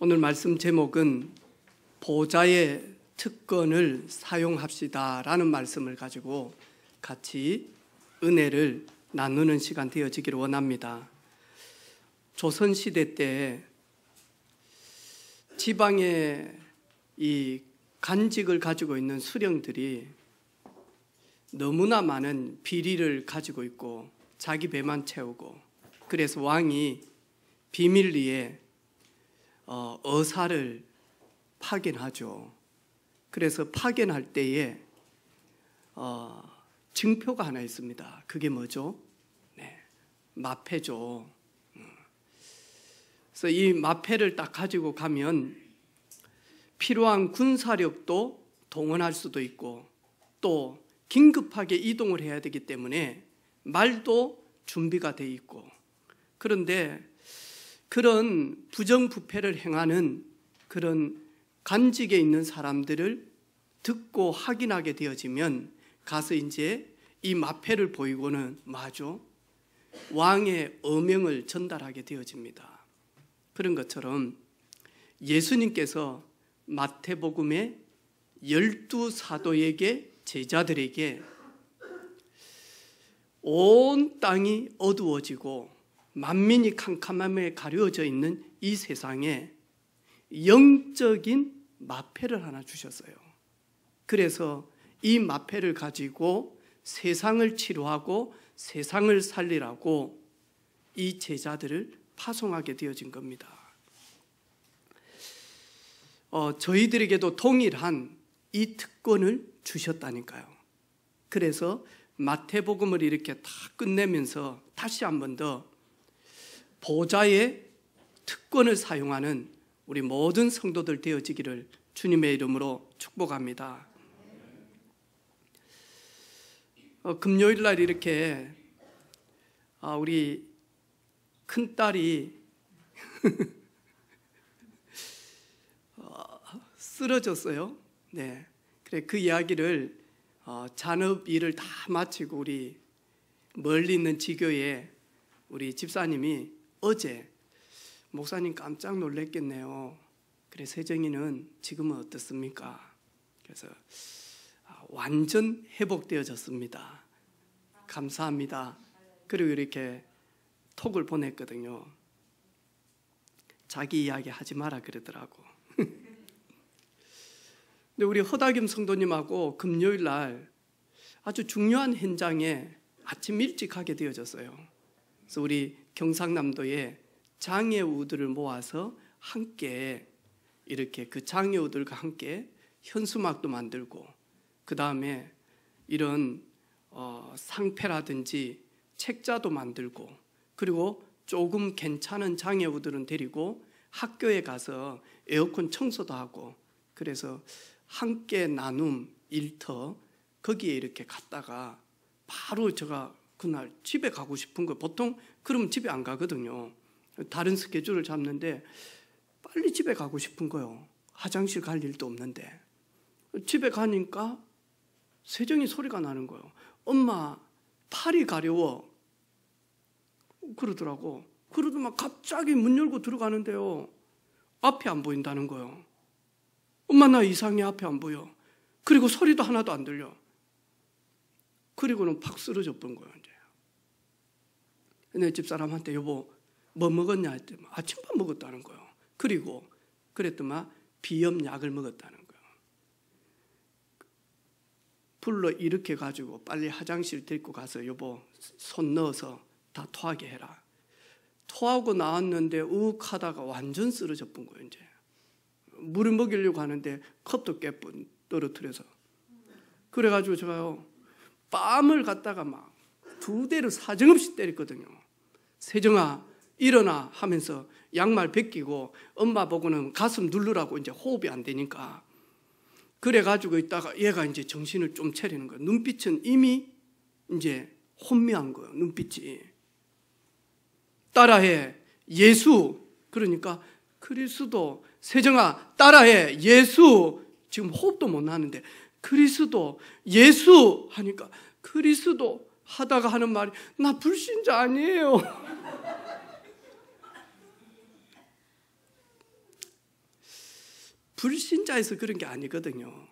오늘 말씀 제목은 보좌의 특권을 사용합시다 라는 말씀을 가지고 같이 은혜를 나누는 시간 되어지기를 원합니다. 조선시대 때 지방에 이 간직을 가지고 있는 수령들이 너무나 많은 비리를 가지고 있고 자기 배만 채우고, 그래서 왕이 비밀리에 어사를 파견하죠. 그래서 파견할 때에 증표가 하나 있습니다. 그게 뭐죠? 마패죠. 그래서 이 마패를 딱 가지고 가면 필요한 군사력도 동원할 수도 있고, 또 긴급하게 이동을 해야 되기 때문에 말도 준비가 돼 있고, 그런데 그런 부정부패를 행하는 그런 간직에 있는 사람들을 듣고 확인하게 되어지면 가서 이제 이 마패를 보이고는 뭐하죠? 왕의 어명을 전달하게 되어집니다. 그런 것처럼 예수님께서 마태복음의 12사도에게, 제자들에게 온 땅이 어두워지고 만민이 캄캄함에 가려져 있는 이 세상에 영적인 마패를 하나 주셨어요. 그래서 이 마패를 가지고 세상을 치료하고 세상을 살리라고 이 제자들을 파송하게 되어진 겁니다. 저희들에게도 동일한 이 특권을 주셨다니까요. 그래서 마태복음을 이렇게 다 끝내면서 다시 한 번 더 보좌의 특권을 사용하는 우리 모든 성도들 되어지기를 주님의 이름으로 축복합니다. 금요일 날 이렇게 우리 큰딸이 쓰러졌어요. 네, 그래 그 이야기를 잔업 일을 다 마치고 우리 멀리 있는 지교에 우리 집사님이 어제 목사님 깜짝 놀랐겠네요. 그래 세정이는 지금은 어떻습니까? 그래서 완전 회복되어졌습니다. 감사합니다. 그리고 이렇게 톡을 보냈거든요. 자기 이야기 하지 마라 그러더라고. 근데 우리 허다김 성도님하고 금요일 날 아주 중요한 현장에 아침 일찍 가게 되어졌어요. 그래서 우리 경상남도에 장애우들을 모아서 함께 이렇게 그 장애우들과 함께 현수막도 만들고, 그 다음에 이런 상패라든지 책자도 만들고, 그리고 조금 괜찮은 장애우들은 데리고 학교에 가서 에어컨 청소도 하고, 그래서 함께 나눔 일터 거기에 이렇게 갔다가 바로 제가 그날 집에 가고 싶은 거예요. 보통 그러면 집에 안 가거든요. 다른 스케줄을 잡는데 빨리 집에 가고 싶은 거예요. 화장실 갈 일도 없는데. 집에 가니까 세정이 소리가 나는 거예요. 엄마 팔이 가려워 그러더라고. 그러더만 갑자기 문 열고 들어가는데요, 앞이 안 보인다는 거예요. 엄마 나 이상해, 앞이 안 보여. 그리고 소리도 하나도 안 들려. 그리고는 팍 쓰러져 본 거예요. 이제 내 집사람한테 여보 뭐 먹었냐 했더니 아침밥 먹었다는 거예요. 그리고 그랬더만 비염약을 먹었다는 거예요. 불러 이렇게 가지고 빨리 화장실 데리고 가서 여보 손 넣어서 다 토하게 해라. 토하고 나왔는데 욱 하다가 완전 쓰러져 본 거예요. 이제 물을 먹이려고 하는데 컵도 깨뿐 떨어뜨려서. 그래가지고 제가요 뺨을 갖다가 막 2대를 사정없이 때렸거든요. 세정아 일어나 하면서 양말 벗기고 엄마 보고는 가슴 누르라고 이제 호흡이 안 되니까. 그래가지고 있다가 얘가 이제 정신을 좀 차리는 거예요. 눈빛은 이미 이제 혼미한 거예요. 눈빛이. 따라해 예수. 그러니까 그리스도. 세정아 따라해 예수. 지금 호흡도 못 나는데 그리스도 예수 하니까 그리스도 하다가 하는 말이 나 불신자 아니에요. 불신자에서 그런 게 아니거든요.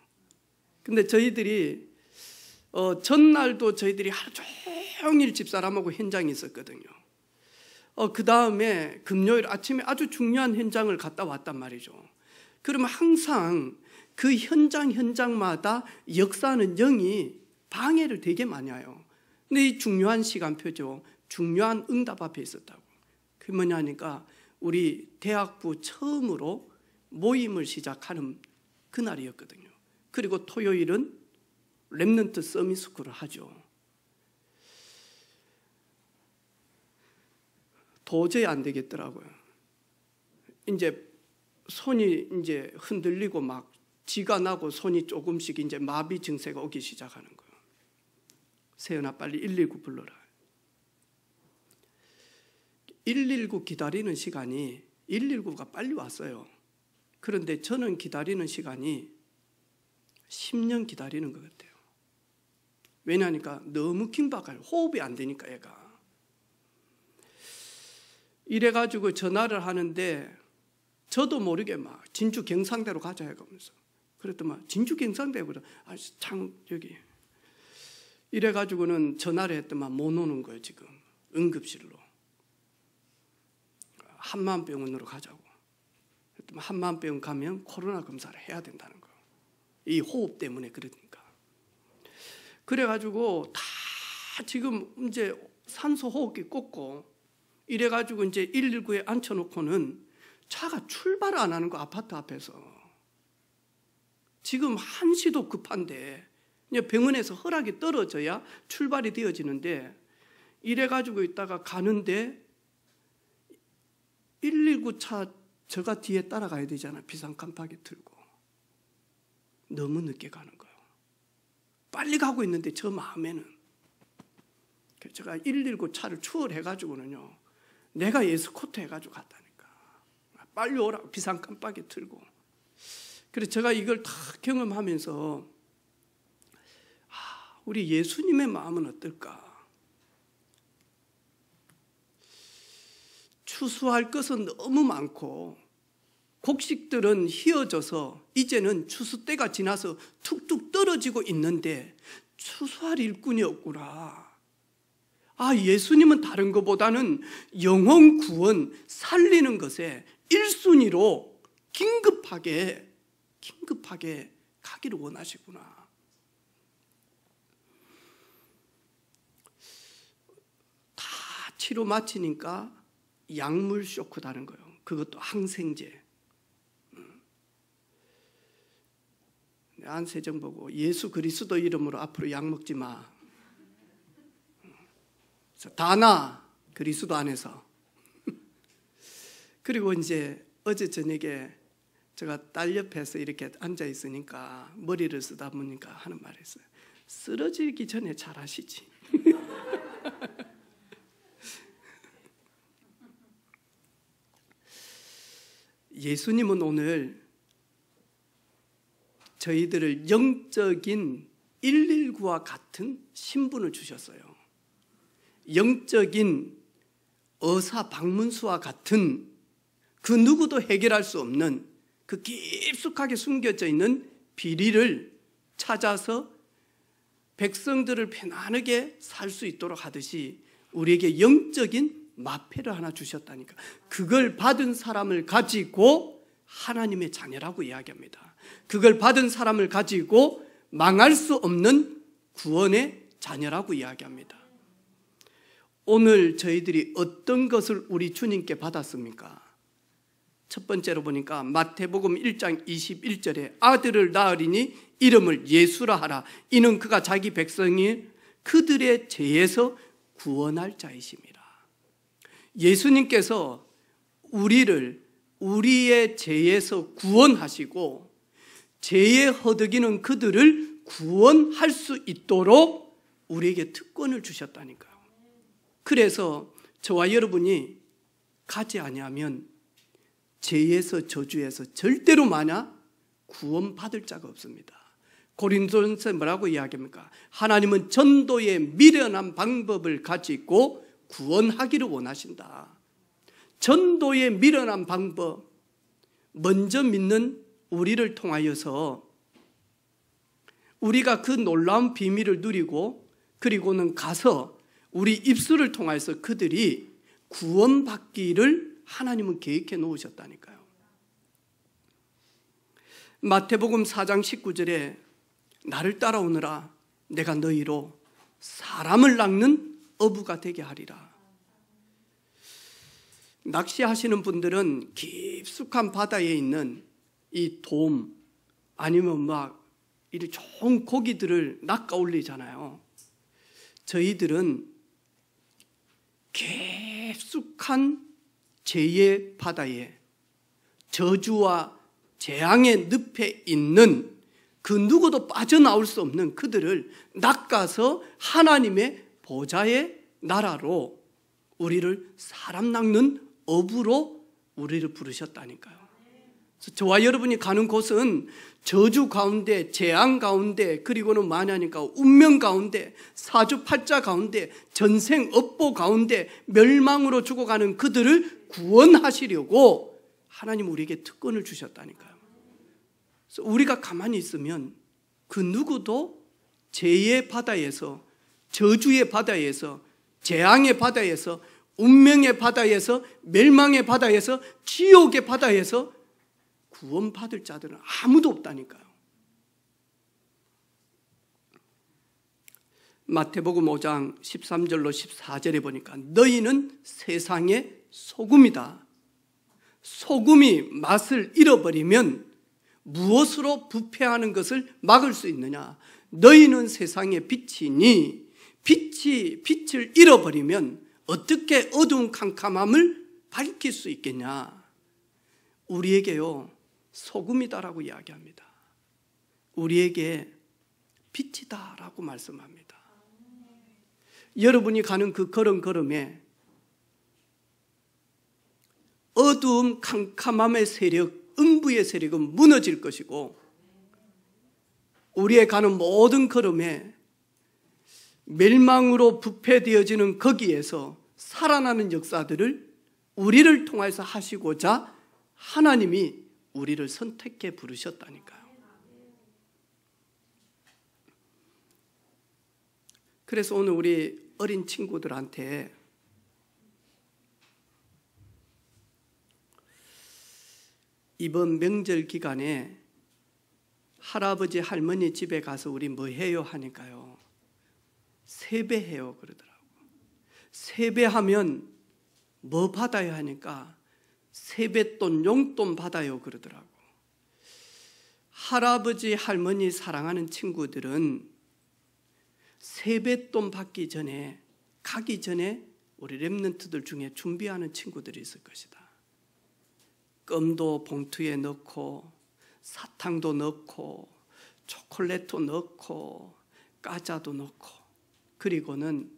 근데 저희들이 전날도 저희들이 하루 종일 집사람하고 현장에 있었거든요. 그 다음에 금요일 아침에 아주 중요한 현장을 갔다 왔단 말이죠. 그러면 항상 그 현장마다 역사하는 영이 방해를 되게 많이 해요. 근데 이 중요한 시간표죠. 중요한 응답 앞에 있었다고. 그게 뭐냐니까 우리 대학부 처음으로 모임을 시작하는 그날이었거든요. 그리고 토요일은 렘넌트 서밋스쿨을 하죠. 도저히 안 되겠더라고요. 이제 손이 이제 흔들리고 막 쥐가 나고 손이 조금씩 이제 마비 증세가 오기 시작하는 거예요. 세연아 빨리 119 불러라. 119 기다리는 시간이 119가 빨리 왔어요. 그런데 저는 기다리는 시간이 10년 기다리는 것 같아요. 왜냐하니까 너무 긴박해요. 호흡이 안 되니까 얘가. 이래가지고 전화를 하는데 저도 모르게 막 진주 경상대로 가자 해가면서 그랬더만 진주 경상대로 참 여기 이래가지고는 전화를 했더만 못 오는 거예요. 지금 응급실로 한마음병원으로 가자고. 그랬더만 한마음병원 가면 코로나 검사를 해야 된다는 거예요. 이 호흡 때문에 그러니까. 그래가지고 다 지금 이제 산소 호흡기 꽂고 이래가지고 이제 119에 앉혀놓고는 차가 출발을 안 하는 거 아파트 앞에서. 지금 한시도 급한데 병원에서 허락이 떨어져야 출발이 되어지는데 이래가지고 있다가 가는데 119 차 저가 뒤에 따라가야 되잖아. 비상칸막이 들고. 너무 늦게 가는 거예요. 빨리 가고 있는데 저 마음에는. 제가 119 차를 추월해가지고는요. 내가 에스코트 해가지고 갔다니까. 빨리 오라고 비상칸막이 들고. 그래서 제가 이걸 다 경험하면서 우리 예수님의 마음은 어떨까? 추수할 것은 너무 많고 곡식들은 휘어져서 이제는 추수 때가 지나서 툭툭 떨어지고 있는데 추수할 일꾼이 없구나. 예수님은 다른 것보다는 영혼 구원 살리는 것에 1순위로 긴급하게 가기를 원하시구나. 다 치료 마치니까 약물 쇼크 다는 거예요. 그것도 항생제. 안세정 보고 예수 그리스도 이름으로 앞으로 약 먹지 마. 다 나 그리스도 안에서. 그리고 이제 어제 저녁에 제가 딸 옆에서 이렇게 앉아 있으니까 머리를 쓰다 보니까 하는 말이 있어요. 쓰러지기 전에 잘하시지. 예수님은 오늘 저희들을 영적인 119와 같은 신분을 주셨어요. 영적인 의사 박문수와 같은 그 누구도 해결할 수 없는 그 깊숙하게 숨겨져 있는 비리를 찾아서 백성들을 편안하게 살 수 있도록 하듯이 우리에게 영적인 마패를 하나 주셨다니까. 그걸 받은 사람을 가지고 하나님의 자녀라고 이야기합니다. 그걸 받은 사람을 가지고 망할 수 없는 구원의 자녀라고 이야기합니다. 오늘 저희들이 어떤 것을 우리 주님께 받았습니까? 첫 번째로 보니까 마태복음 1장 21절에 아들을 낳으리니 이름을 예수라 하라. 이는 그가 자기 백성이 그들의 죄에서 구원할 자이심이라. 예수님께서 우리를 우리의 죄에서 구원하시고 죄에 허덕이는 그들을 구원할 수 있도록 우리에게 특권을 주셨다니까요. 그래서 저와 여러분이 가지 아니하면 죄에서 저주에서 절대로 마냐 구원받을 자가 없습니다. 고린도전서 뭐라고 이야기합니까? 하나님은 전도의 미련한 방법을 가지고 구원하기를 원하신다. 전도의 미련한 방법, 먼저 믿는 우리를 통하여서 우리가 그 놀라운 비밀을 누리고 그리고는 가서 우리 입술을 통해서 그들이 구원받기를 하나님은 계획해 놓으셨다니까요. 마태복음 4장 19절에 나를 따라오느라 내가 너희로 사람을 낚는 어부가 되게 하리라. 낚시하시는 분들은 깊숙한 바다에 있는 이 돔 아니면 막 이 좋은 고기들을 낚아 올리잖아요. 저희들은 깊숙한 죄의 바다에 저주와 재앙의 늪에 있는 그 누구도 빠져나올 수 없는 그들을 낚아서 하나님의 보좌의 나라로 우리를 사람 낚는 어부로 우리를 부르셨다니까요. 그래서 저와 여러분이 가는 곳은 저주 가운데, 재앙 가운데, 그리고는 만약이니까 운명 가운데, 사주팔자 가운데, 전생업보 가운데 멸망으로 죽어가는 그들을 구원하시려고 하나님 우리에게 특권을 주셨다니까요. 그래서 우리가 가만히 있으면 그 누구도 죄의 바다에서, 저주의 바다에서, 재앙의 바다에서, 운명의 바다에서, 멸망의 바다에서, 지옥의 바다에서 구원받을 자들은 아무도 없다니까요. 마태복음 5장 13절로 14절에 보니까 너희는 세상의 소금이다. 소금이 맛을 잃어버리면 무엇으로 부패하는 것을 막을 수 있느냐? 너희는 세상의 빛이니 빛을 잃어버리면 어떻게 어두운 캄캄함을 밝힐 수 있겠냐? 우리에게요 소금이다라고 이야기합니다. 우리에게 빛이다라고 말씀합니다. 여러분이 가는 그 걸음걸음에 어두움 캄캄함의 세력, 음부의 세력은 무너질 것이고 우리의 가는 모든 걸음에 멸망으로 부패되어지는 거기에서 살아나는 역사들을 우리를 통해서 하시고자 하나님이 우리를 선택해 부르셨다니까요. 그래서 오늘 우리 어린 친구들한테 이번 명절 기간에 할아버지 할머니 집에 가서 우리 뭐 해요 하니까요. 세배해요 그러더라고요. 세배하면 뭐 받아야 하니까 세뱃돈, 용돈 받아요 그러더라고. 할아버지, 할머니 사랑하는 친구들은 세뱃돈 받기 전에, 가기 전에 우리 렘넌트들 중에 준비하는 친구들이 있을 것이다. 껌도 봉투에 넣고 사탕도 넣고 초콜릿도 넣고 과자도 넣고 그리고는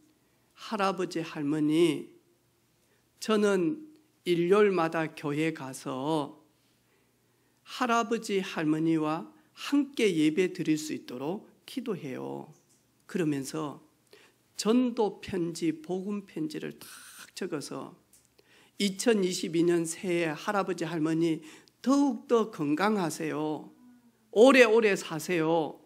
할아버지, 할머니 저는 일요일마다 교회 가서 할아버지 할머니와 함께 예배 드릴 수 있도록 기도해요. 그러면서 전도 편지, 복음 편지를 딱 적어서 2022년 새해 할아버지 할머니 더욱더 건강하세요. 오래오래 사세요.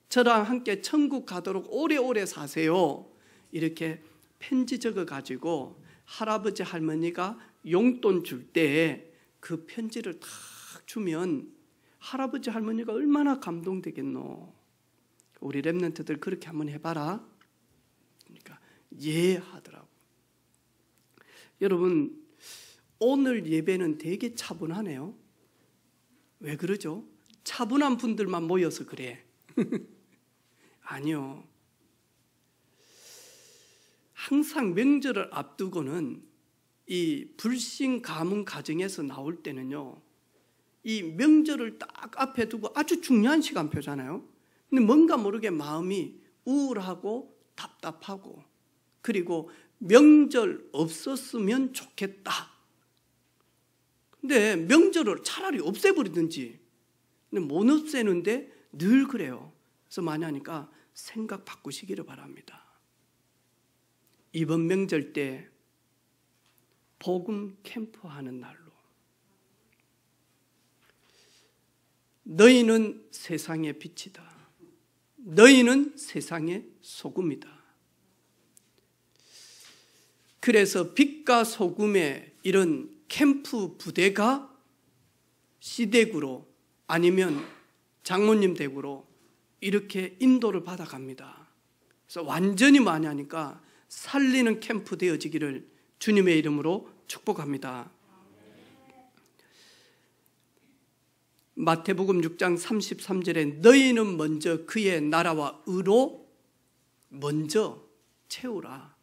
저랑 함께 천국 가도록 오래오래 사세요. 이렇게 편지 적어가지고 할아버지 할머니가 용돈 줄 때 그 편지를 딱 주면 할아버지 할머니가 얼마나 감동되겠노. 우리 렘넌트들 그렇게 한번 해봐라. 그러니까 예 하더라고. 여러분 오늘 예배는 되게 차분하네요. 왜 그러죠? 차분한 분들만 모여서 그래. 아니요. 항상 명절을 앞두고는 이 불신 가문 가정에서 나올 때는요, 이 명절을 딱 앞에 두고 아주 중요한 시간표잖아요. 근데 뭔가 모르게 마음이 우울하고 답답하고 그리고 명절 없었으면 좋겠다. 근데 명절을 차라리 없애버리든지. 근데 못 없애는데 늘 그래요. 그래서 많이 하니까 생각 바꾸시기를 바랍니다. 이번 명절 때 복음 캠프 하는 날로 너희는 세상의 빛이다. 너희는 세상의 소금이다. 그래서 빛과 소금의 이런 캠프 부대가 시댁으로 아니면 장모님 댁으로 이렇게 인도를 받아갑니다. 그래서 완전히 많이 하니까 살리는 캠프 되어지기를 주님의 이름으로 축복합니다. 마태복음 6장 33절에 너희는 먼저 그의 나라와 의로 먼저 채우라.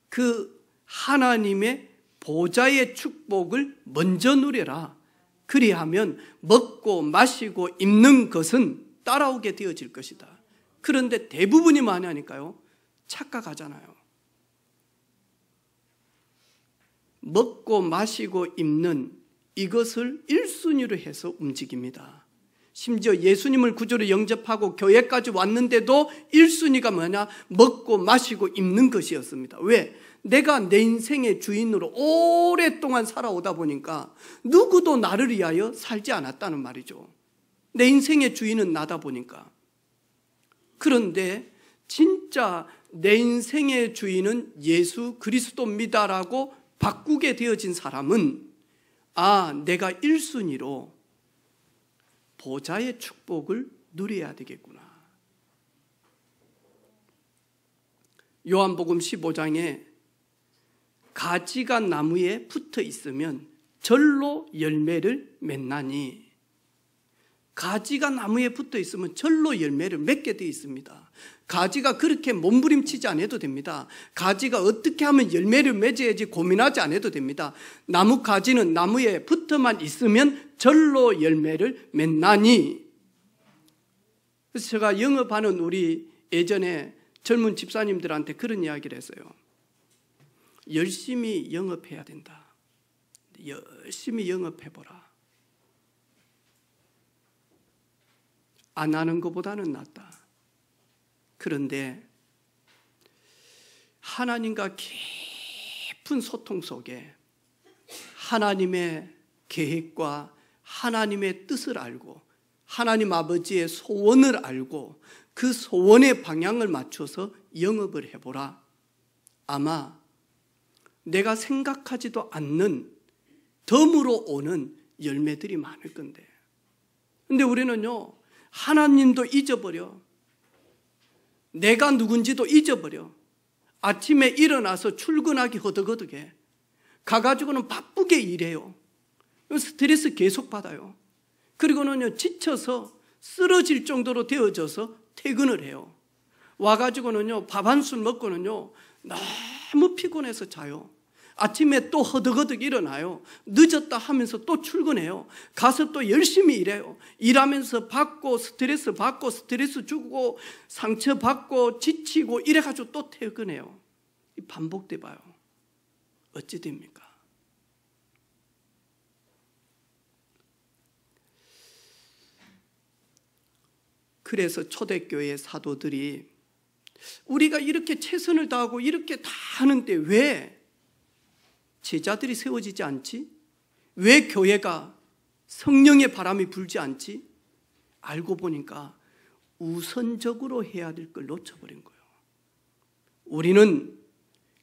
그 하나님의 보좌의 축복을 먼저 누려라. 그리하면 먹고 마시고 입는 것은 따라오게 되어질 것이다. 그런데 대부분이 많이 하니까요, 착각하잖아요. 먹고 마시고 입는 이것을 1순위로 해서 움직입니다. 심지어 예수님을 구주로 영접하고 교회까지 왔는데도 1순위가 뭐냐? 먹고 마시고 입는 것이었습니다. 왜? 내가 내 인생의 주인으로 오랫동안 살아오다 보니까 누구도 나를 위하여 살지 않았다는 말이죠. 내 인생의 주인은 나다 보니까. 그런데 진짜 내 인생의 주인은 예수 그리스도입니다라고 바꾸게 되어진 사람은 내가 1순위로 보좌의 축복을 누려야 되겠구나. 요한복음 15장에 가지가 나무에 붙어 있으면 절로 열매를 맺나니, 가지가 나무에 붙어 있으면 절로 열매를 맺게 되어 있습니다. 가지가 그렇게 몸부림치지 않아도 됩니다. 가지가 어떻게 하면 열매를 맺어야지 고민하지 않아도 됩니다. 나무 가지는 나무에 붙어만 있으면 절로 열매를 맺나니. 그래서 제가 영업하는 우리 예전에 젊은 집사님들한테 그런 이야기를 했어요. 열심히 영업해야 된다. 열심히 영업해보라. 안 하는 것보다는 낫다. 그런데 하나님과 깊은 소통 속에 하나님의 계획과 하나님의 뜻을 알고 하나님 아버지의 소원을 알고 그 소원의 방향을 맞춰서 영업을 해보라. 아마 내가 생각하지도 않는 덤으로 오는 열매들이 많을 건데, 근데 우리는요, 하나님도 잊어버려. 내가 누군지도 잊어버려. 아침에 일어나서 출근하기 허덕허덕해. 가가지고는 바쁘게 일해요. 스트레스 계속 받아요. 그리고는요, 지쳐서 쓰러질 정도로 되어져서 퇴근을 해요. 와가지고는요, 밥 한 술 먹고는요, 너무 피곤해서 자요. 아침에 또 허덕허덕 일어나요. 늦었다 하면서 또 출근해요. 가서 또 열심히 일해요. 일하면서 받고 스트레스 주고 상처 받고 지치고 이래가지고 또 퇴근해요. 반복돼 봐요. 어찌 됩니까? 그래서 초대교회 사도들이 우리가 이렇게 최선을 다하고 이렇게 다 하는데 왜 제자들이 세워지지 않지? 왜 교회가 성령의 바람이 불지 않지? 알고 보니까 우선적으로 해야 될 걸 놓쳐버린 거예요. 우리는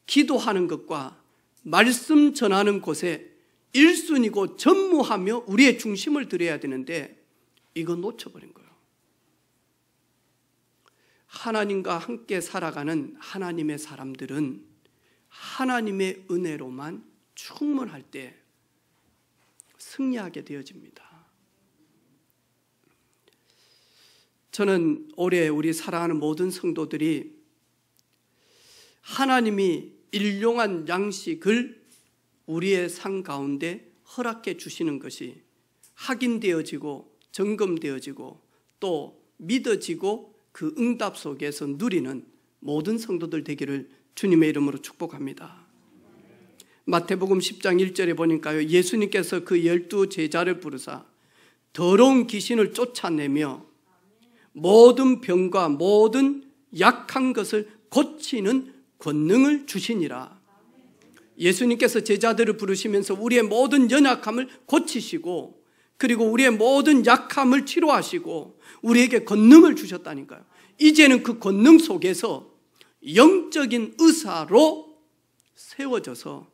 기도하는 것과 말씀 전하는 곳에 1순위고 전무하며 우리의 중심을 들여야 되는데 이건 놓쳐버린 거예요. 하나님과 함께 살아가는 하나님의 사람들은 하나님의 은혜로만 충분할 때 승리하게 되어집니다. 저는 올해 우리 사랑하는 모든 성도들이 하나님이 일용한 양식을 우리의 삶 가운데 허락해 주시는 것이 확인되어지고 점검되어지고 또 믿어지고 그 응답 속에서 누리는 모든 성도들 되기를 주님의 이름으로 축복합니다. 마태복음 10장 1절에 보니까요, 예수님께서 그 12 제자를 부르사 더러운 귀신을 쫓아내며 모든 병과 모든 약한 것을 고치는 권능을 주시니라. 예수님께서 제자들을 부르시면서 우리의 모든 연약함을 고치시고 그리고 우리의 모든 약함을 치료하시고 우리에게 권능을 주셨다니까요. 이제는 그 권능 속에서 영적인 의사로 세워져서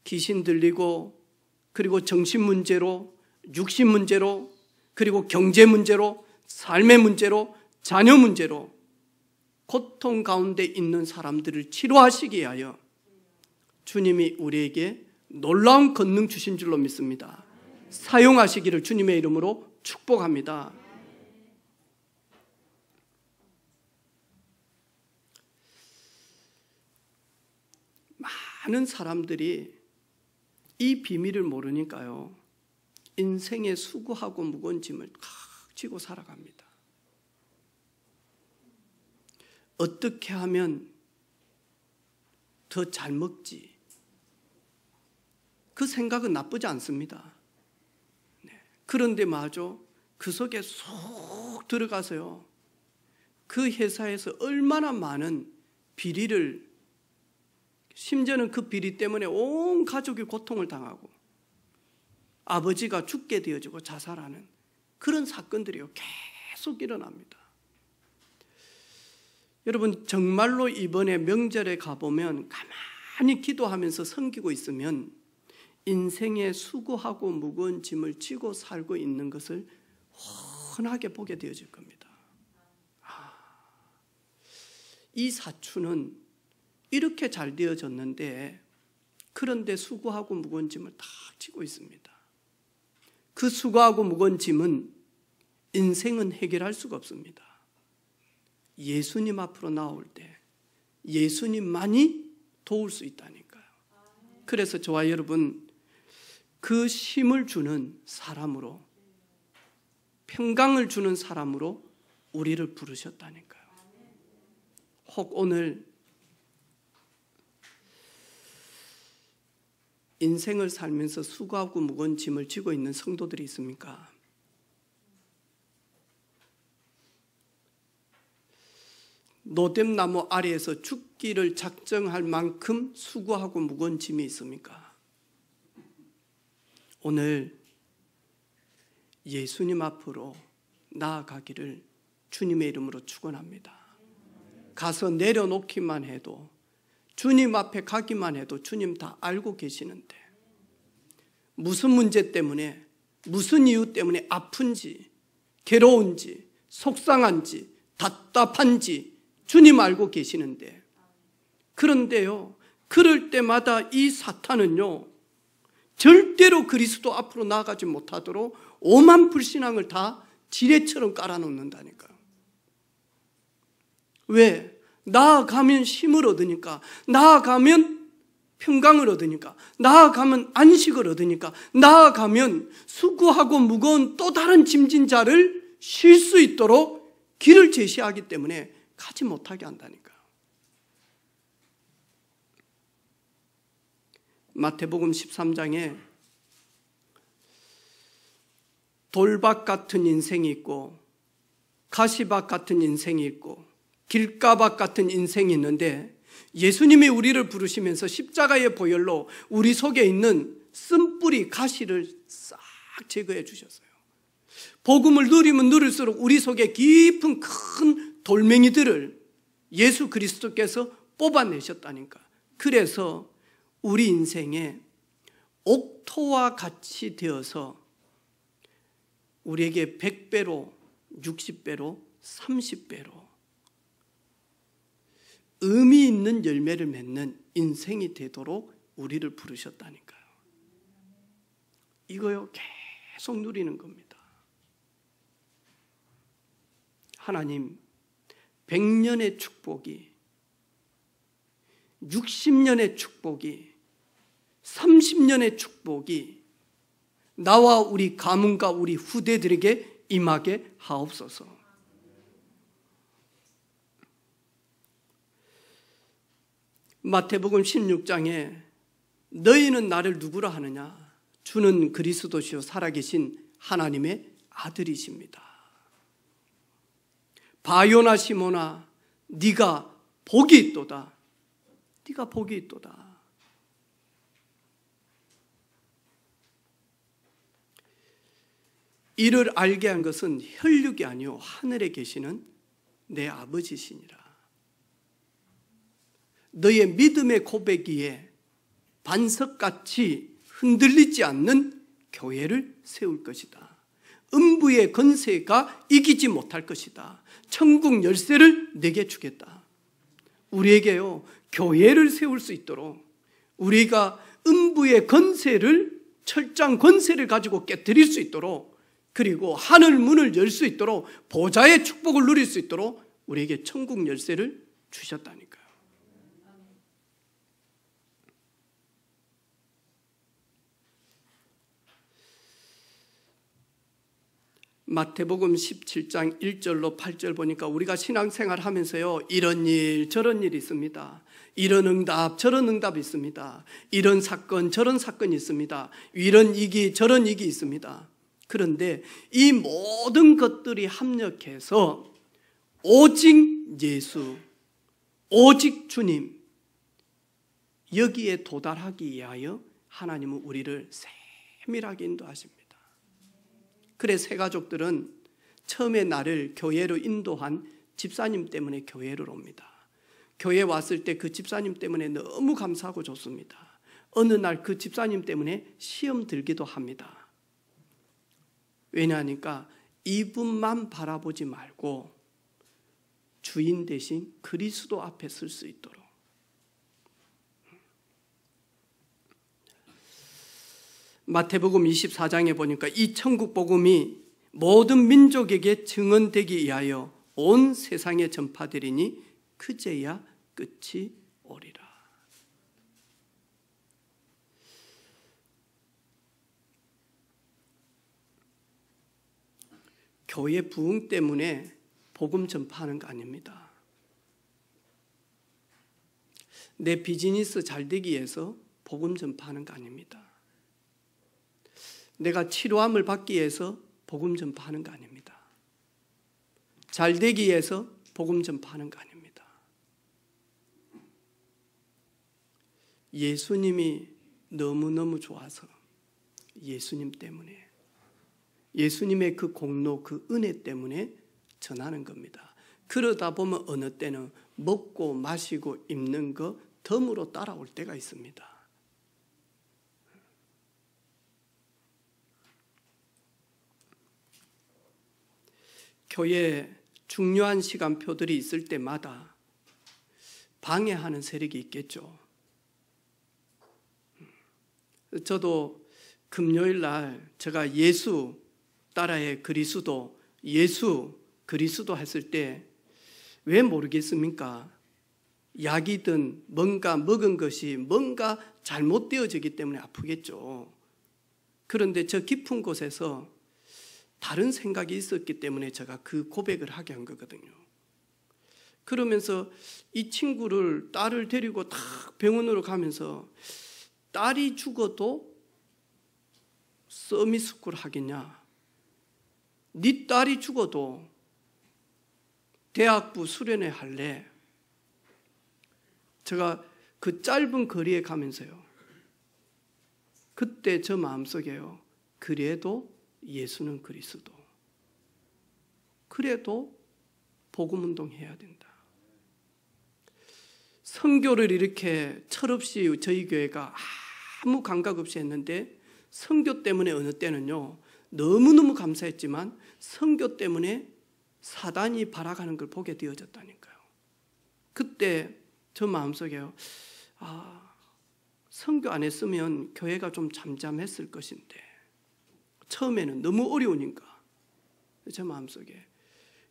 귀신 들리고, 그리고 정신 문제로, 육신 문제로, 그리고 경제 문제로, 삶의 문제로, 자녀 문제로 고통 가운데 있는 사람들을 치료하시기 위하여 주님이 우리에게 놀라운 권능 주신 줄로 믿습니다. 사용하시기를 주님의 이름으로 축복합니다. 많은 사람들이 이 비밀을 모르니까요, 인생의 수고하고 무거운 짐을 탁 지고 살아갑니다. 어떻게 하면 더 잘 먹지? 그 생각은 나쁘지 않습니다. 그런데 마저 그 속에 쏙 들어가서요, 그 회사에서 얼마나 많은 비리를, 심지어는 그 비리 때문에 온 가족이 고통을 당하고 아버지가 죽게 되어지고 자살하는 그런 사건들이 계속 일어납니다. 여러분, 정말로 이번에 명절에 가보면 가만히 기도하면서 섬기고 있으면 인생의 수고하고 무거운 짐을 지고 살고 있는 것을 훤하게 보게 되어질 겁니다. 이 사추는 이렇게 잘 되어졌는데, 그런데 수고하고 무거운 짐을 다 지고 있습니다. 그 수고하고 무거운 짐은 인생은 해결할 수가 없습니다. 예수님 앞으로 나올 때 예수님만이 도울 수 있다니까요. 그래서 저와 여러분, 그 힘을 주는 사람으로, 평강을 주는 사람으로 우리를 부르셨다니까요. 혹 오늘 인생을 살면서 수고하고 무거운 짐을 지고 있는 성도들이 있습니까? 노뎀나무 아래에서 죽기를 작정할 만큼 수고하고 무거운 짐이 있습니까? 오늘 예수님 앞으로 나아가기를 주님의 이름으로 축원합니다. 가서 내려놓기만 해도, 주님 앞에 가기만 해도 주님 다 알고 계시는데, 무슨 문제 때문에, 무슨 이유 때문에 아픈지, 괴로운지, 속상한지, 답답한지 주님 알고 계시는데, 그런데요, 그럴 때마다 이 사탄은요, 절대로 그리스도 앞으로 나아가지 못하도록 오만 불신앙을 다 지뢰처럼 깔아놓는다니까요. 왜? 나아가면 힘을 얻으니까, 나아가면 평강을 얻으니까, 나아가면 안식을 얻으니까, 나아가면 수고하고 무거운 또 다른 짐진 자를 쉴 수 있도록 길을 제시하기 때문에 가지 못하게 한다니까요. 마태복음 13장에 돌밭 같은 인생이 있고 가시밭 같은 인생이 있고 길가밭 같은 인생이 있는데, 예수님이 우리를 부르시면서 십자가의 보혈로 우리 속에 있는 쓴뿌리 가시를 싹 제거해 주셨어요. 복음을 누리면 누릴수록 우리 속에 깊은 큰 돌멩이들을 예수 그리스도께서 뽑아내셨다니까. 그래서 우리 인생에 옥토와 같이 되어서 우리에게 100배로, 60배로, 30배로 의미 있는 열매를 맺는 인생이 되도록 우리를 부르셨다니까요. 이거요, 계속 누리는 겁니다. 하나님, 100년의 축복이, 60년의 축복이, 30년의 축복이 나와 우리 가문과 우리 후대들에게 임하게 하옵소서. 마태복음 16장에 너희는 나를 누구라 하느냐? 주는 그리스도시요 살아계신 하나님의 아들이십니다. 바요나 시몬아, 네가 복이 있도다. 네가 복이 있도다. 이를 알게 한 것은 혈육이 아니요 하늘에 계시는 내 아버지시니라. 너의 믿음의 고백이에 반석같이 흔들리지 않는 교회를 세울 것이다. 음부의 권세가 이기지 못할 것이다. 천국 열쇠를 내게 주겠다. 우리에게요, 교회를 세울 수 있도록 우리가 음부의 권세를, 철장 권세를 가지고 깨뜨릴 수 있도록, 그리고 하늘 문을 열 수 있도록, 보좌의 축복을 누릴 수 있도록 우리에게 천국 열쇠를 주셨다니까요. 마태복음 17장 1절로 8절 보니까 우리가 신앙생활 하면서요, 이런 일 저런 일이 있습니다. 이런 응답 저런 응답이 있습니다. 이런 사건 저런 사건이 있습니다. 이런 이기 저런 이기 있습니다. 그런데 이 모든 것들이 합력해서 오직 예수, 오직 주님, 여기에 도달하기 위하여 하나님은 우리를 세밀하게 인도하십니다. 그래 새 가족들은 처음에 나를 교회로 인도한 집사님 때문에 교회를 옵니다. 교회 왔을 때 그 집사님 때문에 너무 감사하고 좋습니다. 어느 날 그 집사님 때문에 시험 들기도 합니다. 왜냐하니까 이분만 바라보지 말고 주인 대신 그리스도 앞에 설 수 있도록. 마태복음 24장에 보니까 이 천국 복음이 모든 민족에게 증언되기 위하여 온 세상에 전파되리니 그제야 끝이 오리라. 교회 부흥 때문에 복음 전파하는 거 아닙니다. 내 비즈니스 잘 되기 위해서 복음 전파하는 거 아닙니다. 내가 치료함을 받기 위해서 복음 전파하는 거 아닙니다. 잘 되기 위해서 복음 전파하는 거 아닙니다. 예수님이 너무너무 좋아서 예수님 때문에, 예수님의 그 공로, 그 은혜 때문에 전하는 겁니다. 그러다 보면 어느 때는 먹고 마시고 입는 거 덤으로 따라올 때가 있습니다. 교회에 중요한 시간표들이 있을 때마다 방해하는 세력이 있겠죠. 저도 금요일 날 제가 예수 따라해 그리스도, 예수 그리스도 했을 때 왜 모르겠습니까? 약이든 뭔가 먹은 것이 뭔가 잘못되어지기 때문에 아프겠죠. 그런데 저 깊은 곳에서 다른 생각이 있었기 때문에 제가 그 고백을 하게 한 거거든요. 그러면서 이 친구를, 딸을 데리고 딱 병원으로 가면서 딸이 죽어도 서밋스쿨 하겠냐? 네 딸이 죽어도 대학부 수련회 할래? 제가 그 짧은 거리에 가면서요, 그때 저 마음속에요, 그래도 예수는 그리스도, 그래도 복음운동 해야 된다. 선교를 이렇게 철없이 저희 교회가 아무 감각 없이 했는데 선교 때문에 어느 때는요 너무너무 감사했지만 선교 때문에 사단이 발악하는 걸 보게 되어졌다니까요. 그때 저 마음속에요, 선교 안 했으면 교회가 좀 잠잠했을 것인데 처음에는 너무 어려우니까 제 마음속에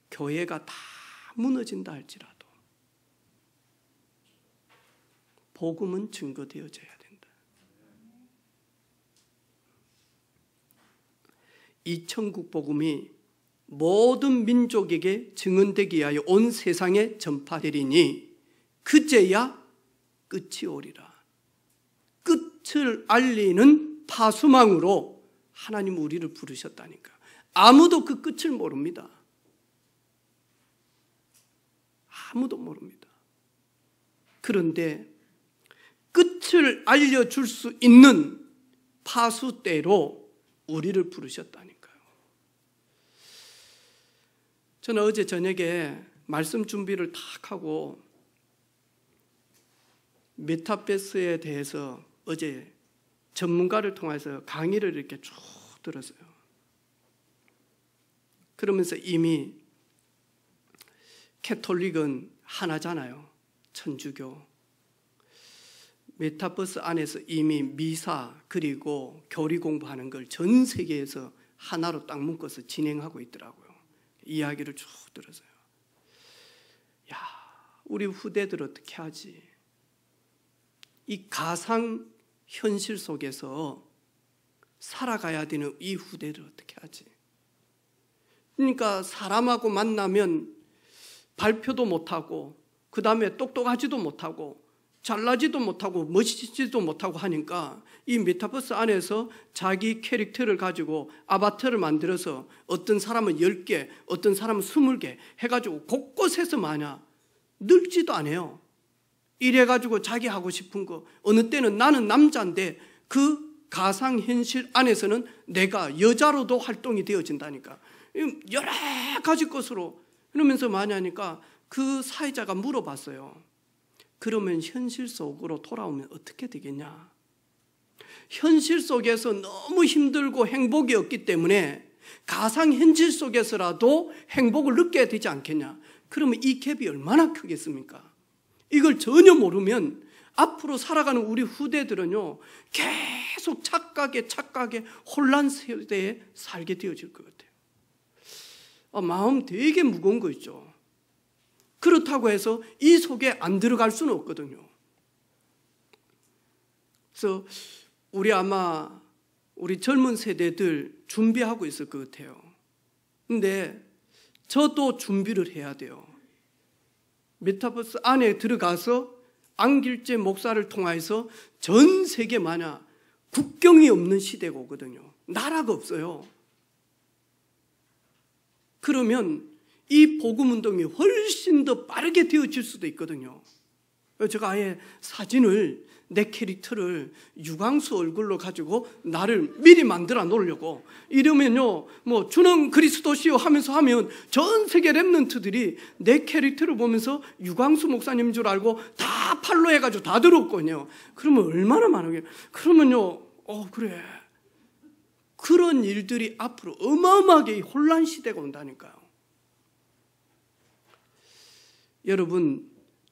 교회가 다 무너진다 할지라도 복음은 증거되어져야 된다. 이 천국 복음이 모든 민족에게 증언되기 위하여 온 세상에 전파되리니 그제야 끝이 오리라. 끝을 알리는 파수망으로 하나님 우리를 부르셨다니까. 아무도 그 끝을 모릅니다. 아무도 모릅니다. 그런데 끝을 알려줄 수 있는 파수대로 우리를 부르셨다니까요. 저는 어제 저녁에 말씀 준비를 탁 하고 메타버스에 대해서 어제 전문가를 통해서 강의를 이렇게 쭉 들었어요. 그러면서 이미 캐톨릭은 하나잖아요. 천주교. 메타버스 안에서 이미 미사 그리고 교리 공부하는 걸 전 세계에서 하나로 딱 묶어서 진행하고 있더라고요. 이야기를 쭉 들었어요. 야, 우리 후대들 어떻게 하지? 이 가상 현실 속에서 살아가야 되는 이 후대를 어떻게 하지? 그러니까 사람하고 만나면 발표도 못하고 그 다음에 똑똑하지도 못하고 잘나지도 못하고 멋지지도 못하고 하니까 이 메타버스 안에서 자기 캐릭터를 가지고 아바타를 만들어서 어떤 사람은 10개, 어떤 사람은 20개 해가지고 곳곳에서 마냥 늙지도 않아요. 이래가지고 자기 하고 싶은 거, 어느 때는 나는 남자인데 그 가상현실 안에서는 내가 여자로도 활동이 되어진다니까. 여러 가지 것으로 그러면서 많이 하니까 그 사회자가 물어봤어요. 그러면 현실 속으로 돌아오면 어떻게 되겠냐? 현실 속에서 너무 힘들고 행복이 없기 때문에 가상현실 속에서라도 행복을 느껴야 되지 않겠냐? 그러면 이 갭이 얼마나 크겠습니까? 이걸 전혀 모르면 앞으로 살아가는 우리 후대들은요, 계속 착각에 혼란 세대에 살게 되어질 것 같아요. 마음 되게 무거운 거 있죠. 그렇다고 해서 이 속에 안 들어갈 수는 없거든요. 그래서 우리 젊은 세대들 준비하고 있을 것 같아요. 근데 저도 준비를 해야 돼요. 메타버스 안에 들어가서 안길재 목사를 통해서 전 세계 만약 국경이 없는 시대가 오거든요. 나라가 없어요. 그러면 이 복음운동이 훨씬 더 빠르게 되어질 수도 있거든요. 제가 아예 사진을, 내 캐릭터를 유광수 얼굴로 가지고 나를 미리 만들어 놓으려고 이러면요, 뭐 주는 그리스도시요 하면서 하면 전 세계 랩런트들이 내 캐릭터를 보면서 유광수 목사님인 줄 알고 다 팔로 해가지고 다 들었거든요. 그러면 얼마나 많은게. 그러면요, 그래. 그런 일들이 앞으로 어마어마하게 혼란 시대가 온다니까요. 여러분,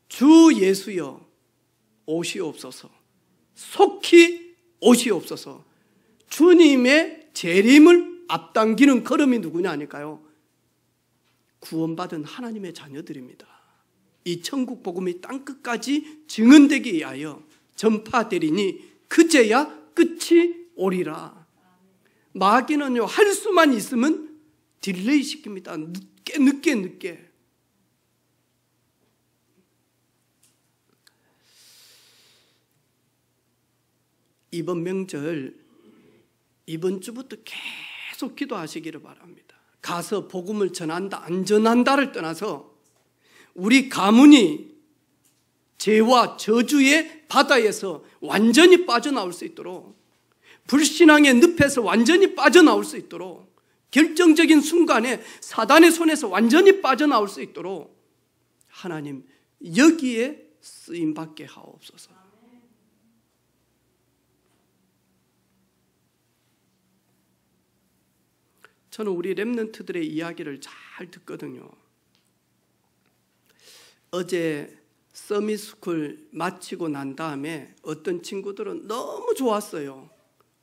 주 예수여 오시옵소서, 속히 오시옵소서. 주님의 재림을 앞당기는 걸음이 누구냐 하니까요, 구원받은 하나님의 자녀들입니다. 이 천국 복음이 땅끝까지 증언되기 위하여 전파되리니 그제야 끝이 오리라. 마귀는요, 할 수만 있으면 딜레이 시킵니다. 늦게. 이번 명절, 이번 주부터 계속 기도하시기를 바랍니다. 가서 복음을 전한다, 안 전한다를 떠나서 우리 가문이 죄와 저주의 바다에서 완전히 빠져나올 수 있도록, 불신앙의 늪에서 완전히 빠져나올 수 있도록, 결정적인 순간에 사단의 손에서 완전히 빠져나올 수 있도록 하나님 여기에 쓰임받게 하옵소서. 저는 우리 랩런트들의 이야기를 잘 듣거든요. 어제 서밋스쿨 마치고 난 다음에 어떤 친구들은 너무 좋았어요.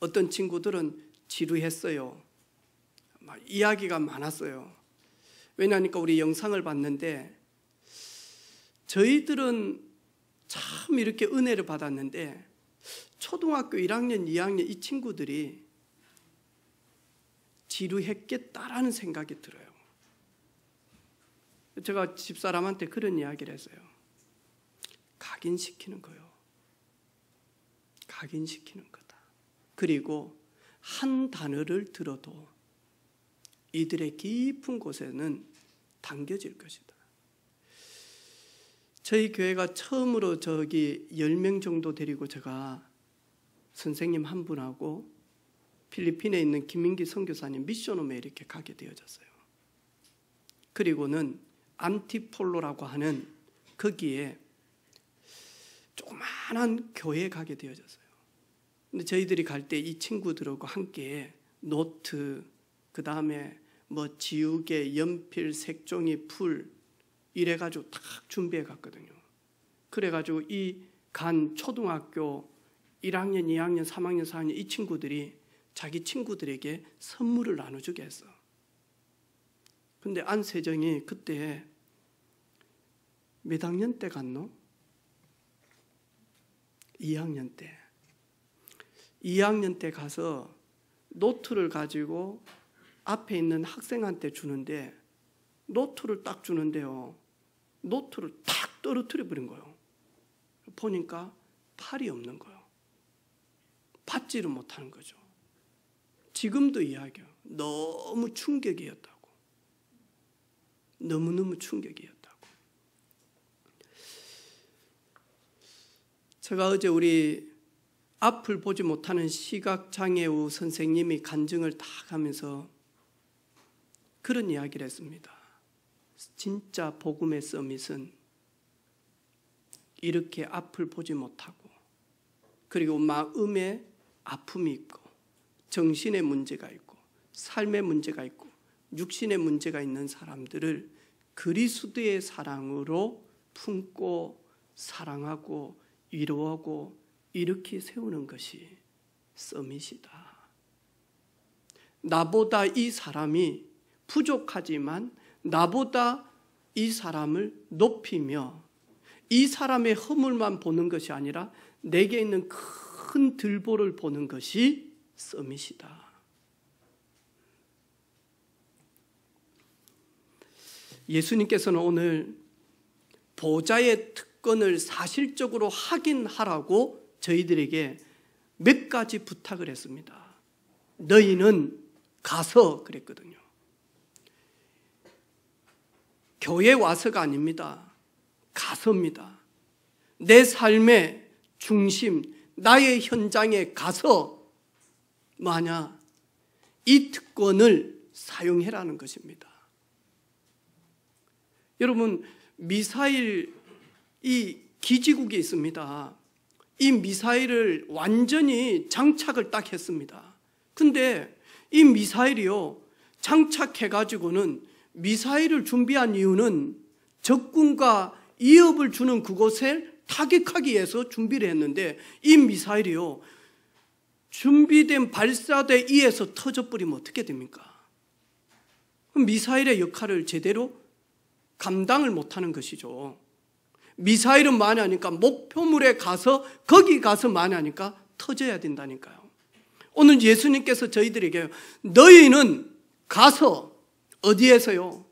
어떤 친구들은 지루했어요. 이야기가 많았어요. 왜냐하니까 우리 영상을 봤는데 저희들은 참 이렇게 은혜를 받았는데 초등학교 1학년, 2학년 이 친구들이 지루했겠다라는 생각이 들어요. 제가 집사람한테 그런 이야기를 했어요. 각인시키는 거요. 각인시키는 거다. 그리고 한 단어를 들어도 이들의 깊은 곳에는 담겨질 것이다. 저희 교회가 처음으로 10명 정도 데리고 제가 선생님 한 분하고 필리핀에 있는 김민기 선교사님 미션홈에 이렇게 가게 되어졌어요. 그리고는 안티폴로라고 하는 거기에 조그마한 교회에 가게 되어졌어요. 근데 저희들이 갈 때 이 친구들하고 함께 노트, 그 다음에 뭐 지우개, 연필, 색종이, 풀 이래가지고 딱 준비해 갔거든요. 그래가지고 이 간 초등학교 1학년, 2학년, 3학년, 4학년 이 친구들이 자기 친구들에게 선물을 나눠주게 했어. 근데 안세정이 그때 몇 학년 때 갔노? 2학년 때. 2학년 때 가서 노트를 가지고 앞에 있는 학생한테 주는데 노트를 딱 주는데요. 노트를 탁 떨어뜨려 버린 거예요. 보니까 팔이 없는 거예요. 받지를 못하는 거죠. 지금도 이야기해요. 너무 충격이었다고. 너무너무 충격이었다고. 제가 어제 우리 앞을 보지 못하는 시각장애우 선생님이 간증을 다 하면서 그런 이야기를 했습니다. 진짜 복음의 서밋은 이렇게 앞을 보지 못하고 그리고 마음에 아픔이 있고 정신의 문제가 있고 삶의 문제가 있고 육신의 문제가 있는 사람들을 그리스도의 사랑으로 품고 사랑하고 위로하고 이렇게 세우는 것이 서밋이다. 나보다 이 사람이 부족하지만 나보다 이 사람을 높이며 이 사람의 허물만 보는 것이 아니라 내게 있는 큰 들보를 보는 것이 서밋이다. 예수님께서는 오늘 보좌의 특권을 사실적으로 확인하라고 저희들에게 몇 가지 부탁을 했습니다. 너희는 가서 그랬거든요. 교회 와서가 아닙니다. 가서입니다. 내 삶의 중심, 나의 현장에 가서 뭐하냐? 이 특권을 사용해라는 것입니다. 여러분, 미사일 이 기지국이 있습니다. 이 미사일을 완전히 장착을 딱 했습니다. 근데 이 미사일이요, 장착해가지고는 미사일을 준비한 이유는 적군과 위협을 주는 그곳을 타격하기 위해서 준비를 했는데 이 미사일이요, 준비된 발사대 위에서 터져버리면 어떻게 됩니까? 그럼 미사일의 역할을 제대로 감당을 못하는 것이죠. 미사일은 많이 하니까 목표물에 가서 거기 가서 많이 하니까 터져야 된다니까요. 오늘 예수님께서 저희들에게 너희는 가서 어디에서요?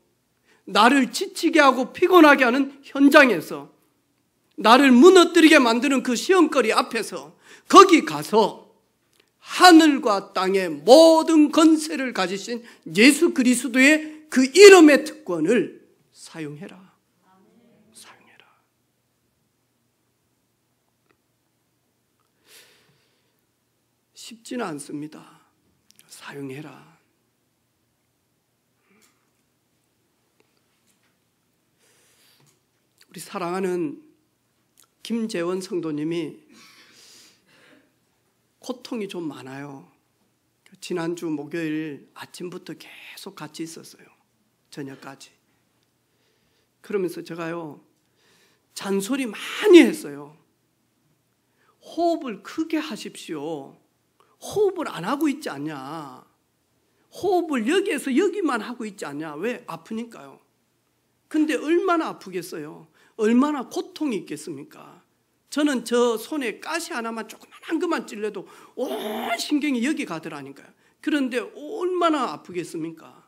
나를 지치게 하고 피곤하게 하는 현장에서 나를 무너뜨리게 만드는 그 시험거리 앞에서 거기 가서 하늘과 땅의 모든 권세를 가지신 예수 그리스도의 그 이름의 특권을 사용해라. 사용해라. 쉽지는 않습니다. 사용해라. 우리 사랑하는 김재원 성도님이 고통이 좀 많아요. 지난주 목요일 아침부터 계속 같이 있었어요. 저녁까지. 그러면서 제가요, 잔소리 많이 했어요. 호흡을 크게 하십시오. 호흡을 안 하고 있지 않냐. 호흡을 여기에서 여기만 하고 있지 않냐. 왜? 아프니까요. 근데 얼마나 아프겠어요. 얼마나 고통이 있겠습니까? 저는 저 손에 가시 하나만 조그만한 것만 찔려도 온 신경이 여기 가더라니까요. 그런데 얼마나 아프겠습니까?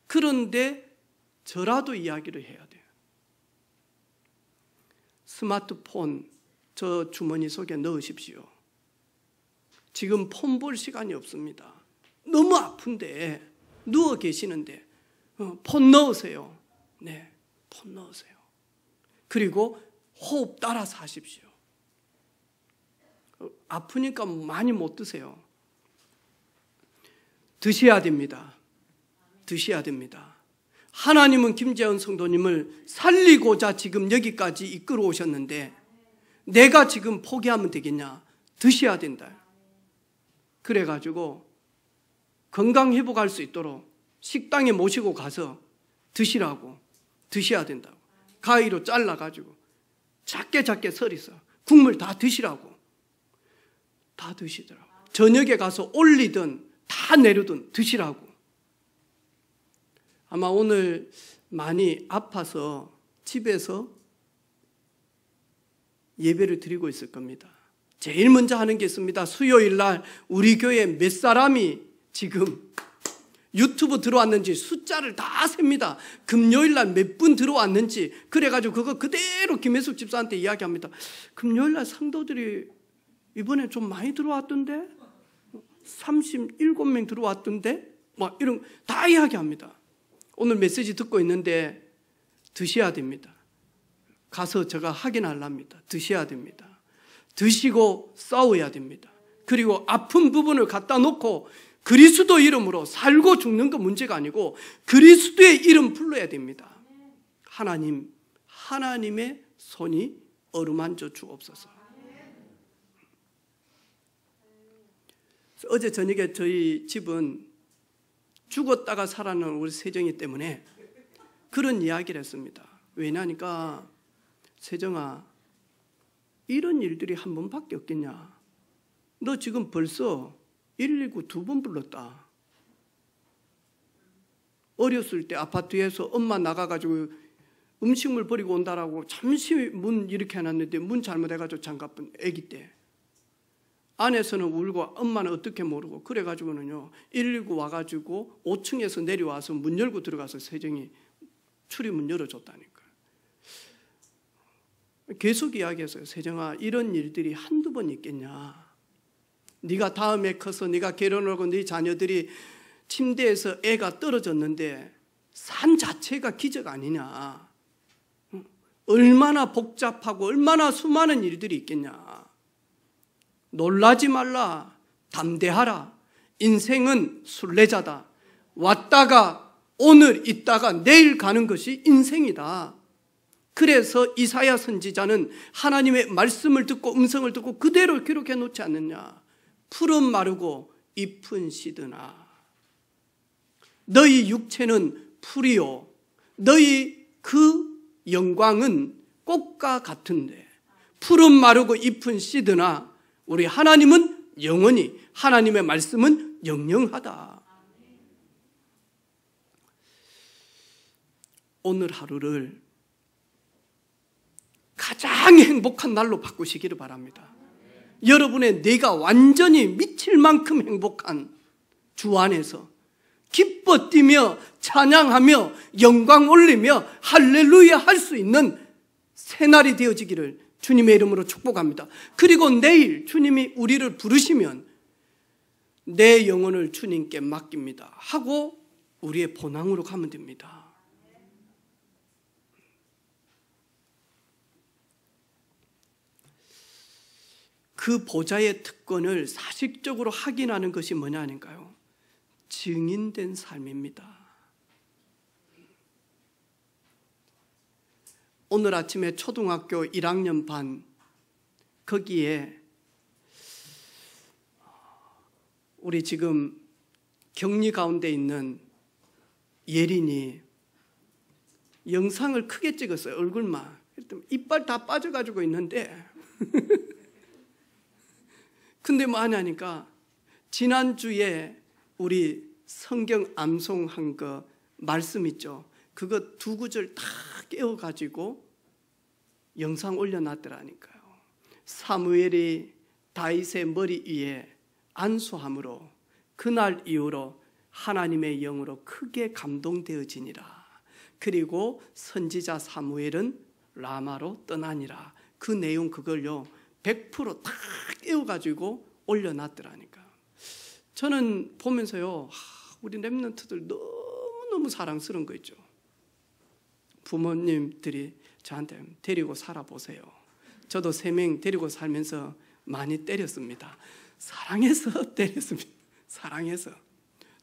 그런데 저라도 이야기를 해야 돼요. 스마트폰 저 주머니 속에 넣으십시오. 지금 폰 볼 시간이 없습니다. 너무 아픈데 누워 계시는데 폰 넣으세요. 네, 폰 넣으세요. 그리고 호흡 따라서 하십시오. 아프니까 많이 못 드세요. 드셔야 됩니다. 드셔야 됩니다. 하나님은 김재현 성도님을 살리고자 지금 여기까지 이끌어 오셨는데 내가 지금 포기하면 되겠냐? 드셔야 된다. 그래가지고 건강 회복할 수 있도록 식당에 모시고 가서 드시라고, 드셔야 된다고. 가위로 잘라가지고 작게 썰어서 국물 다 드시라고. 다 드시더라고. 저녁에 가서 올리든 다 내려든 드시라고. 아마 오늘 많이 아파서 집에서 예배를 드리고 있을 겁니다. 제일 먼저 하는 게 있습니다. 수요일 날 우리 교회 몇 사람이 지금 유튜브 들어왔는지 숫자를 다 셉니다. 금요일 날 몇 분 들어왔는지. 그래가지고 그거 그대로 김혜숙 집사한테 이야기합니다. 금요일 날 성도들이 이번에 좀 많이 들어왔던데? 37명 들어왔던데? 막 이런 다 이야기합니다. 오늘 메시지 듣고 있는데 드셔야 됩니다. 가서 제가 확인하랍니다. 드셔야 됩니다. 드시고 싸워야 됩니다. 그리고 아픈 부분을 갖다 놓고 그리스도 이름으로 살고 죽는 거 문제가 아니고 그리스도의 이름 불러야 됩니다. 하나님의 손이 어루만져 주옵소서. 어제 저녁에 저희 집은 죽었다가 살아난 우리 세정이 때문에 그런 이야기를 했습니다. 왜냐니까 세정아, 이런 일들이 한 번밖에 없겠냐? 너 지금 벌써 119 2번 불렀다. 어렸을 때 아파트에서 엄마 나가가지고 음식물 버리고 온다라고 잠시 문 이렇게 해놨는데 문 잘못해가지고 장갑은 아기 때 안에서는 울고 엄마는 어떻게 모르고 그래가지고는요 119 와가지고 5층에서 내려와서 문 열고 들어가서 세정이 출입문 열어줬다니까요. 계속 이야기했어요. 세정아, 이런 일들이 한두 번 있겠냐? 네가 다음에 커서 네가 결혼하고 네 자녀들이 침대에서 애가 떨어졌는데 산 자체가 기적 아니냐? 얼마나 복잡하고 얼마나 수많은 일들이 있겠냐? 놀라지 말라. 담대하라. 인생은 순례자다. 왔다가 오늘 있다가 내일 가는 것이 인생이다. 그래서 이사야 선지자는 하나님의 말씀을 듣고 음성을 듣고 그대로 기록해 놓지 않느냐. 풀은 마르고 잎은 시드나 너희 육체는 풀이요 너희 그 영광은 꽃과 같은데 풀은 마르고 잎은 시드나 우리 하나님은 영원히 하나님의 말씀은 영영하다. 오늘 하루를 가장 행복한 날로 바꾸시기를 바랍니다. 여러분의 뇌가 완전히 미칠 만큼 행복한 주 안에서 기뻐 뛰며 찬양하며 영광 올리며 할렐루야 할 수 있는 새날이 되어지기를 주님의 이름으로 축복합니다. 그리고 내일 주님이 우리를 부르시면 내 영혼을 주님께 맡깁니다 하고 우리의 본향으로 가면 됩니다. 그 보좌의 특권을 사실적으로 확인하는 것이 뭐냐 하니까요, 증인된 삶입니다. 오늘 아침에 초등학교 1학년 반 거기에 우리 지금 격리 가운데 있는 예린이 영상을 크게 찍었어요. 얼굴만. 이빨 다 빠져가지고 있는데 근데 뭐 하냐니까 지난주에 우리 성경 암송한 거 말씀 있죠. 그거 2구절 다 깨워가지고 영상 올려놨더라니까요. 사무엘이 다윗의 머리 위에 안수함으로 그날 이후로 하나님의 영으로 크게 감동되어지니라. 그리고 선지자 사무엘은 라마로 떠나니라. 그 내용 그걸요 100% 다 깨워가지고 올려놨더라니까. 저는 보면서요, 우리 렘넌트들 너무너무 사랑스러운 거 있죠. 부모님들이 저한테 데리고 살아보세요. 저도 3명 데리고 살면서 많이 때렸습니다. 사랑해서 때렸습니다. 사랑해서.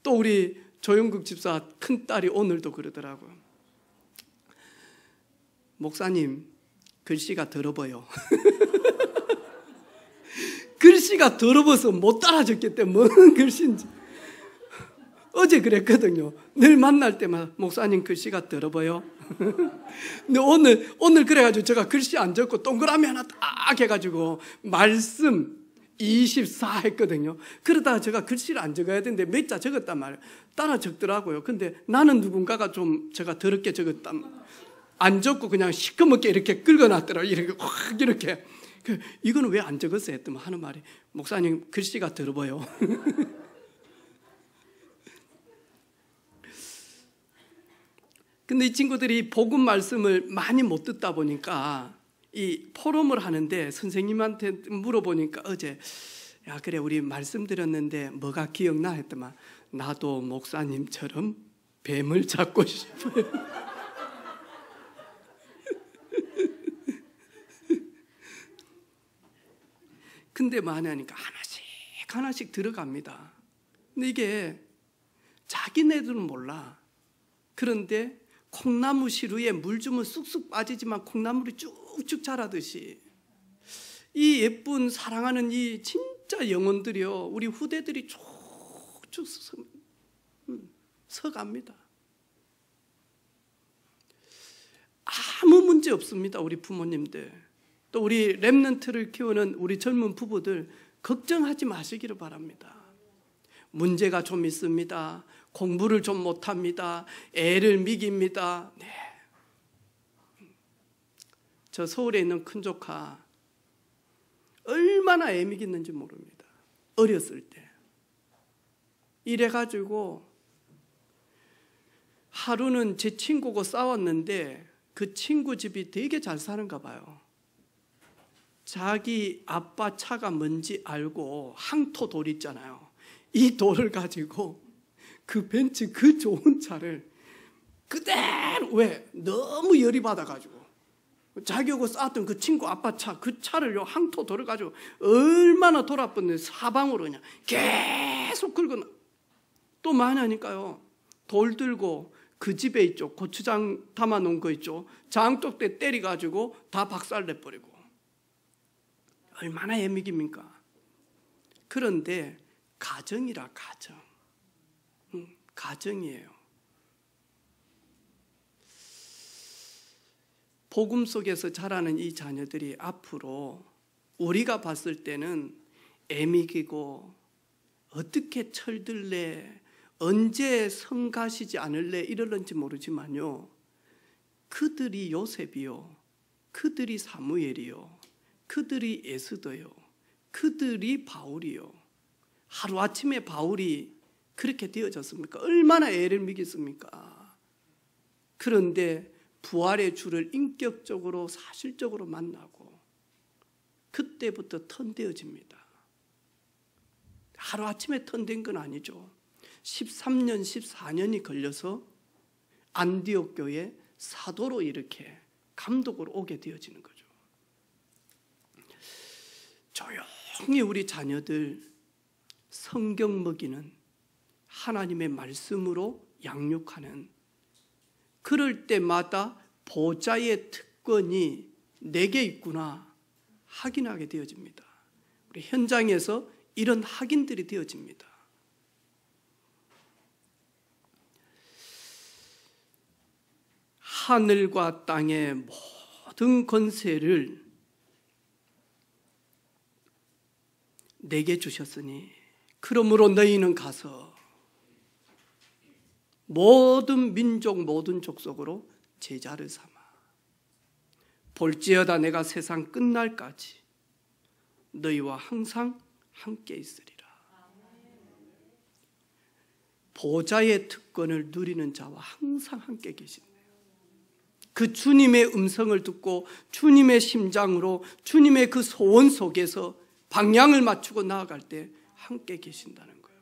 또 우리 조영국 집사 큰딸이 오늘도 그러더라고요. 목사님, 글씨가 더러워요. 글씨가 더러워서 못 따라 적기 때문에 뭔 글씨인지. 어제 그랬거든요. 늘 만날 때마다 목사님 글씨가 더러워요. 근데 오늘 그래가지고 제가 글씨 안 적고 동그라미 하나 딱 해가지고 말씀 24 했거든요. 그러다가 제가 글씨를 안 적어야 되는데 몇 자 적었단 말이에요. 따라 적더라고요. 근데 나는 누군가가 좀 제가 더럽게 적었단, 안 적고 그냥 시커멓게 이렇게 긁어놨더라고요. 이렇게 확 이렇게. 이거는 왜 안 적었어요? 했더니 하는 말이, 목사님 글씨가 더러워요. 근데 이 친구들이 복음 말씀을 많이 못 듣다 보니까 이 포럼을 하는데 선생님한테 물어보니까 어제, 야 그래 우리 말씀 드렸는데 뭐가 기억나? 했더만, 나도 목사님처럼 뱀을 잡고 싶어요. 근데 많이 하니까 하나씩 들어갑니다. 근데 이게 자기네들은 몰라. 그런데 콩나무 시루에 물 주면 쑥쑥 빠지지만 콩나물이 쭉쭉 자라듯이 이 예쁜 사랑하는 이 진짜 영혼들이요, 우리 후대들이 쭉쭉 서갑니다. 아무 문제 없습니다. 우리 부모님들, 또 우리 렘넌트를 키우는 우리 젊은 부부들 걱정하지 마시기를 바랍니다. 문제가 좀 있습니다. 공부를 좀 못합니다. 애를 미깁니다. 네. 저 서울에 있는 큰 조카 얼마나 애 미겼는지 모릅니다. 어렸을 때. 이래가지고 하루는 제 친구고 싸웠는데 그 친구 집이 되게 잘 사는가 봐요. 자기 아빠 차가 뭔지 알고 항토 돌 있잖아요. 이 돌을 가지고 그 벤츠 그 좋은 차를 그대로, 왜? 너무 열이 받아가지고 자기하고 싸웠던 그 친구 아빠 차, 그 차를 항토 돌을 가지고 얼마나 돌아봤는데 사방으로 그냥 계속 긁어. 또 많이 하니까요, 돌 들고 그 집에 있죠, 고추장 담아놓은 거 있죠, 장독대 때려가지고 다 박살내버리고. 얼마나 애미깁니까? 그런데 가정이라, 가정이에요. 복음 속에서 자라는 이 자녀들이 앞으로 우리가 봤을 때는 애미기고 어떻게 철들래, 언제 성가시지 않을래 이럴런지 모르지만요, 그들이 요셉이요, 그들이 사무엘이요, 그들이 에스더요, 그들이 바울이요. 하루아침에 바울이 그렇게 되어졌습니까? 얼마나 애를 미겠습니까? 그런데 부활의 주를 인격적으로 사실적으로 만나고 그때부터 턴되어집니다. 하루아침에 턴된 건 아니죠. 13년, 14년이 걸려서 안디옥 교회 사도로 이렇게 감독으로 오게 되어지는 거죠. 조용히 우리 자녀들 성경 먹이는, 하나님의 말씀으로 양육하는, 그럴 때마다 보좌의 특권이 내게 있구나 확인하게 되어집니다. 우리 현장에서 이런 확인들이 되어집니다. 하늘과 땅의 모든 권세를 내게 주셨으니 그러므로 너희는 가서 모든 민족 모든 족속으로 제자를 삼아 볼지어다 내가 세상 끝날까지 너희와 항상 함께 있으리라. 보좌의 특권을 누리는 자와 항상 함께 계신대요. 그 주님의 음성을 듣고 주님의 심장으로 주님의 그 소원 속에서 방향을 맞추고 나아갈 때 함께 계신다는 거예요.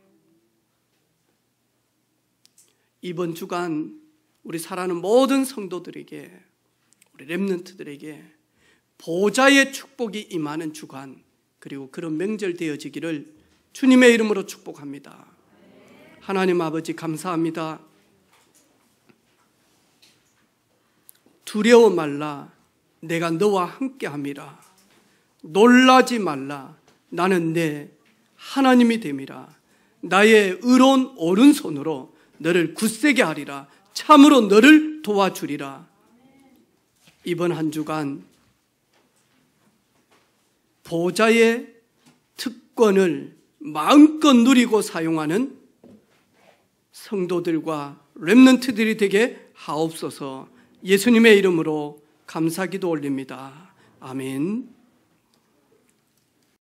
이번 주간 우리 사랑하는 모든 성도들에게, 우리 렘넌트들에게 보좌의 축복이 임하는 주간, 그리고 그런 명절 되어지기를 주님의 이름으로 축복합니다. 하나님 아버지 감사합니다. 두려워 말라. 내가 너와 함께함이라. 놀라지 말라. 나는 내 하나님이 됨이라. 나의 의로운 오른손으로 너를 굳세게 하리라. 참으로 너를 도와주리라. 이번 한 주간 보좌의 특권을 마음껏 누리고 사용하는 성도들과 렘넌트들이 되게 하옵소서. 예수님의 이름으로 감사기도 올립니다. 아멘.